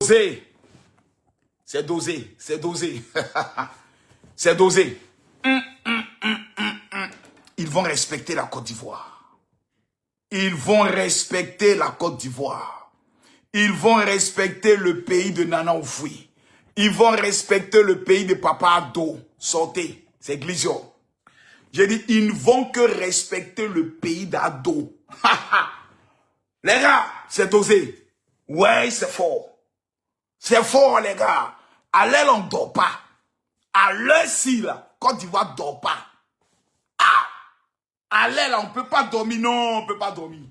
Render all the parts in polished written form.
dosé. C'est dosé. C'est dosé. C'est dosé. Ils vont respecter la Côte d'Ivoire. Ils vont respecter la Côte d'Ivoire. Ils vont respecter le pays de Nana Oufoui. Ils vont respecter le pays de Papa Ado. Sortez, c'est Glisio. J'ai dit, ils ne vont que respecter le pays d'Ado. Les gars, c'est osé. Ouais, c'est fort. C'est fort, les gars. À l'aile, on ne dort pas. À l'heure-ci, là, Côte d'Ivoire ne dort pas. Ah! À l'aile, on ne peut pas dormir. Non, on ne peut pas dormir.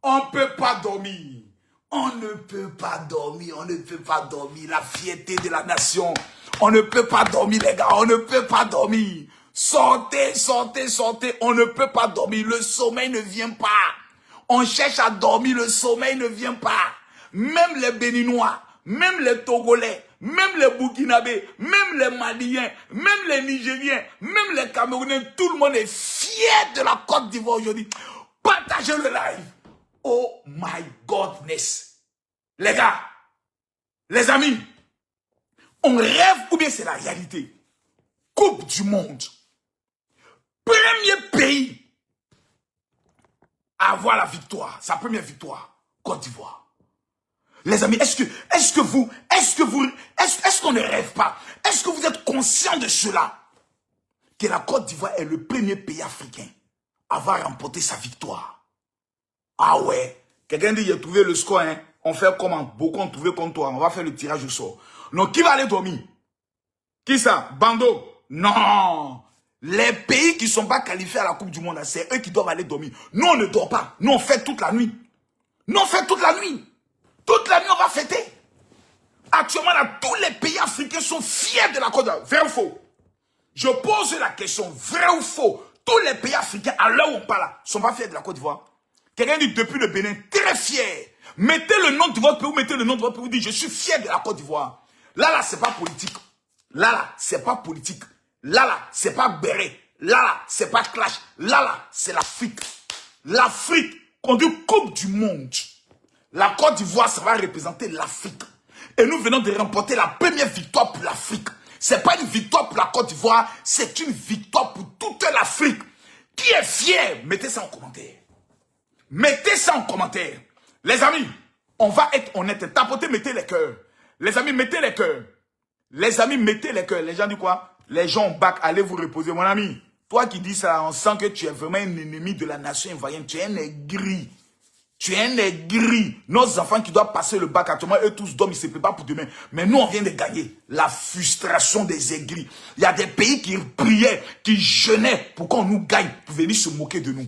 On ne peut pas dormir. On ne peut pas dormir. On ne peut pas dormir. La fierté de la nation. On ne peut pas dormir, les gars. On ne peut pas dormir. Sortez, sortez, sortez. On ne peut pas dormir. Le sommeil ne vient pas. On cherche à dormir. Le sommeil ne vient pas. Même les Béninois, même les Togolais, même les Burkinabés, même les Maliens, même les Nigériens, même les Camerounais, tout le monde est fier de la Côte d'Ivoire aujourd'hui. Partagez le live. Oh my godness. Les gars, les amis, on rêve ou bien c'est la réalité. Coupe du monde. Premier pays à avoir la victoire, sa première victoire, Côte d'Ivoire. Les amis, est-ce qu'on ne rêve pas? Est-ce que vous êtes conscient de cela? Que la Côte d'Ivoire est le premier pays africain à avoir remporté sa victoire. Ah ouais. Quelqu'un dit, il a trouvé le score, hein. On fait comment? Beaucoup ont trouvé comme toi. On va faire le tirage au sort. Donc, qui va aller dormir? Qui ça? Bando? Non. Les pays qui ne sont pas qualifiés à la Coupe du Monde, c'est eux qui doivent aller dormir. Nous, on ne dort pas. Nous, on fait toute la nuit. Nous, on fait toute la nuit. Toute la nuit, on va fêter. Actuellement, là, tous les pays africains sont fiers de la Côte d'Ivoire. Vrai ou faux? Je pose la question, vrai ou faux? Tous les pays africains, à l'heure où on parle, ne sont pas fiers de la Côte d'Ivoire. Quelqu'un dit depuis le Bénin, très fier. Mettez le nom de votre pays, mettez le nom de votre pays, vous dites, je suis fier de la Côte d'Ivoire. Là, c'est pas politique. Là, c'est pas politique. Là, c'est pas béret. Là, c'est pas clash. Là, c'est l'Afrique. L'Afrique, qu'on dit Coupe du Monde. La Côte d'Ivoire, ça va représenter l'Afrique. Et nous venons de remporter la première victoire pour l'Afrique. Ce n'est pas une victoire pour la Côte d'Ivoire, c'est une victoire pour toute l'Afrique. Qui est fier? Mettez ça en commentaire. Mettez ça en commentaire. Les amis, on va être honnête. Tapotez, mettez les cœurs. Les amis, mettez les cœurs. Les amis, mettez les cœurs. Les gens disent quoi? Les gens back, allez vous reposer. Mon ami, toi qui dis ça, on sent que tu es vraiment un ennemi de la nation ivoirienne. Tu es un aigri. Tu es un aigri. Nos enfants qui doivent passer le bac actuellement, eux tous dorment, ils se préparent pour demain. Mais nous, on vient de gagner. La frustration des aigris. Il y a des pays qui priaient, qui jeûnaient pour qu'on nous gagne, pour venir se moquer de nous.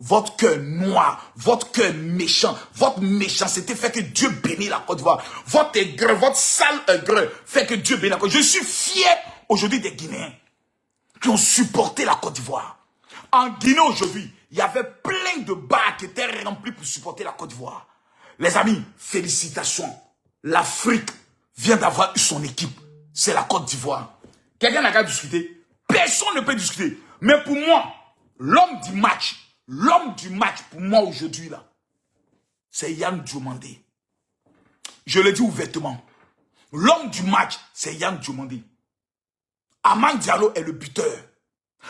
Votre cœur noir, votre cœur méchant, votre méchanceté fait que Dieu bénit la Côte d'Ivoire. Votre aigreur, votre sale aigreur fait que Dieu bénit la Côte d'Ivoire. Je suis fier aujourd'hui des Guinéens qui ont supporté la Côte d'Ivoire. En Guinée aujourd'hui, il y avait plein de bars qui étaient remplis pour supporter la Côte d'Ivoire. Les amis, félicitations. L'Afrique vient d'avoir eu son équipe. C'est la Côte d'Ivoire. Quelqu'un n'a qu'à discuter. Personne ne peut discuter. Mais pour moi, l'homme du match pour moi aujourd'hui, là, c'est Yann Diomandé. Je le dis ouvertement. L'homme du match, c'est Yann Diomandé. Amand Diallo est le buteur.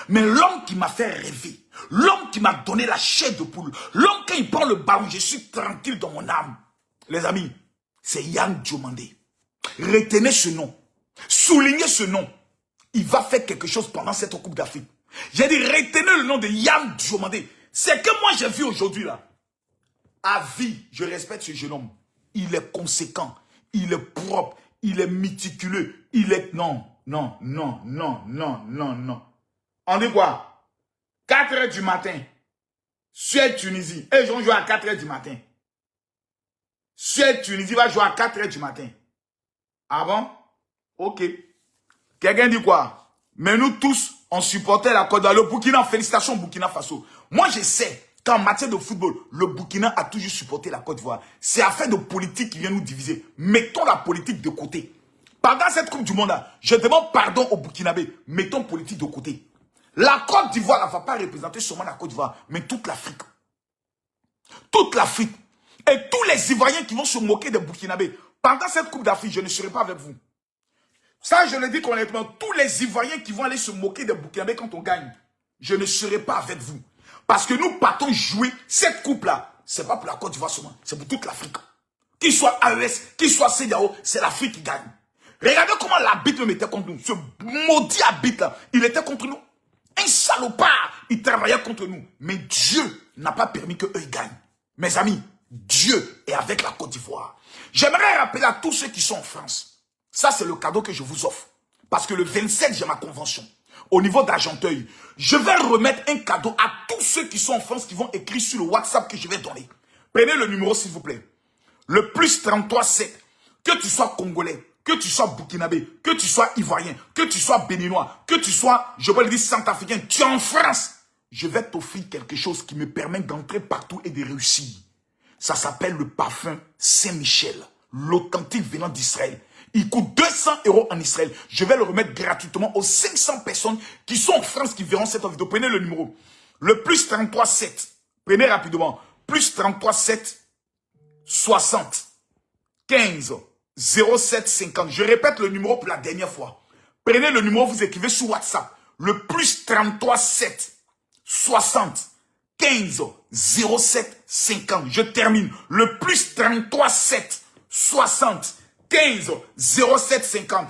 Mais l'homme qui m'a fait rêver, l'homme qui m'a donné la chair de poule, l'homme quand il prend le ballon, je suis tranquille dans mon âme. Les amis, c'est Yann Diomandé. Retenez ce nom. Soulignez ce nom. Il va faire quelque chose pendant cette Coupe d'Afrique. J'ai dit, retenez le nom de Yann Diomandé. C'est que moi j'ai vu aujourd'hui là. À vie, je respecte ce jeune homme. Il est conséquent, il est propre, il est méticuleux, il est... Non. On dit quoi? 4 h du matin. Suède-Tunisie. Et ils vont jouer à 4 h du matin. Suède-Tunisie va jouer à 4 h du matin. Ah bon? Ok. Quelqu'un dit quoi? Mais nous tous, on supportait la Côte d'Ivoire. Le Burkina, félicitations Burkina Faso. Moi, je sais qu'en matière de football, le Burkina a toujours supporté la Côte d'Ivoire. C'est affaire de politique qui vient nous diviser. Mettons la politique de côté. Pendant cette Coupe du Monde, je demande pardon aux Burkinabés. Mettons politique de côté. La Côte d'Ivoire ne va pas représenter seulement la Côte d'Ivoire, mais toute l'Afrique. Toute l'Afrique. Et tous les Ivoiriens qui vont se moquer des Burkinabés, Pendant cette Coupe d'Afrique, je ne serai pas avec vous. Ça, je le dis honnêtement, tous les Ivoiriens qui vont aller se moquer des Burkinabés quand on gagne, je ne serai pas avec vous. Parce que nous partons jouer cette coupe-là. Ce n'est pas pour la Côte d'Ivoire seulement, c'est pour toute l'Afrique. Qu'il soit AES, qu'il soit CEDEAO, c'est l'Afrique qui gagne. Regardez comment l'arbitre me mettait contre nous. Ce maudit arbitre-là, il était contre nous. Un salopard, il travaillait contre nous. Mais Dieu n'a pas permis qu'eux gagnent. Mes amis, Dieu est avec la Côte d'Ivoire. J'aimerais rappeler à tous ceux qui sont en France. Ça, c'est le cadeau que je vous offre. Parce que le 27, j'ai ma convention. Au niveau d'Argenteuil, je vais remettre un cadeau à tous ceux qui sont en France qui vont écrire sur le WhatsApp que je vais donner. Prenez le numéro, s'il vous plaît. Le plus 33 7. Que tu sois congolais, que tu sois burkinabé, que tu sois ivoirien, que tu sois béninois, que tu sois, je vais le dire, centrafricain, tu es en France. Je vais t'offrir quelque chose qui me permet d'entrer partout et de réussir. Ça s'appelle le parfum Saint-Michel, l'authentique venant d'Israël. Il coûte 200 € en Israël. Je vais le remettre gratuitement aux 500 personnes qui sont en France qui verront cette vidéo. Prenez le numéro. Le plus 33 7. Prenez rapidement. Plus 33 7 60 15 07 50. Je répète le numéro pour la dernière fois. Prenez le numéro, vous écrivez sur WhatsApp. Le plus 33 7 60 15 07 50. Je termine. Le plus 33 7 60 15 07 50.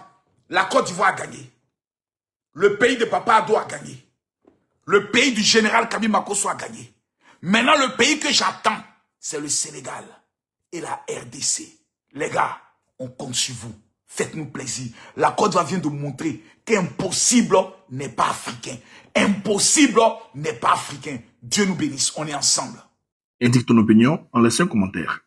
La Côte d'Ivoire a gagné. Le pays de Papa Ado a gagné. Le pays du général Kabi Makosso a gagné. Maintenant, le pays que j'attends, c'est le Sénégal et la RDC. Les gars, on compte sur vous. Faites-nous plaisir. La Côte d'Ivoire vient de montrer qu'impossible n'est pas africain. Impossible n'est pas africain. Dieu nous bénisse. On est ensemble. Indique ton opinion en laissant un commentaire.